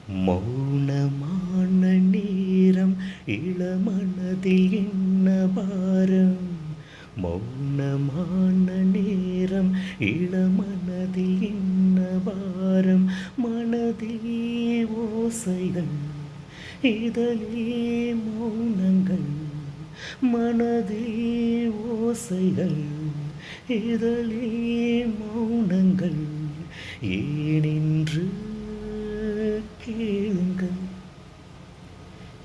மௌனமான நேரம் இளமனதில் என்ன பாரம். மௌனமான நேரம் இளமனதில் என்ன பாரம். மனதில் ஓசைகள் இதழே மௌனங்கள். மனதில் ஓசைகள் இதழே மௌனங்கள். ஏனென்று கேளுங்கள்.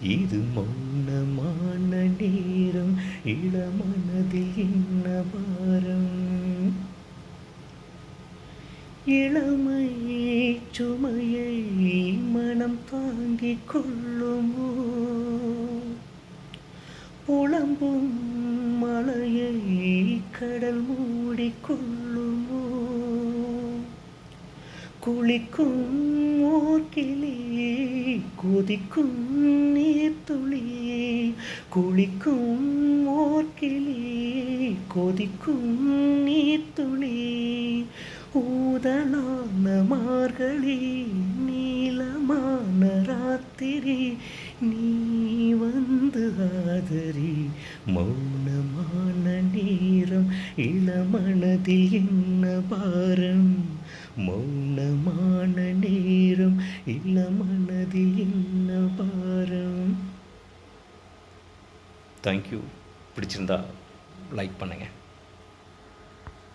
இது மௌனமான நேரம் இளமனதில் என்ன பாரம். இளமை சுமையை மனம் தாங்கிக் கொள்ளுமோ. புலம்பும் மலையை கடல் மூடிக்கொள்ளுமோ. குளிக்கும் ஓர்கிளி கொதிக்கும் நீர்த்துளி. குளிக்கும் ஓர்கிளி கொதிக்கும் நீர்த்துளி. ஊதலான மார்கழி நீளமான ராத்திரி. நீ வந்து ஆதரி. மௌனமான நேரம் இளமனதில் என்ன பாரம். மௌனமான நேரம் இளமனதில் என்ன பாரம். தேங்க்யூ. பிடிச்சிருந்தா லைக் பண்ணுங்கள்.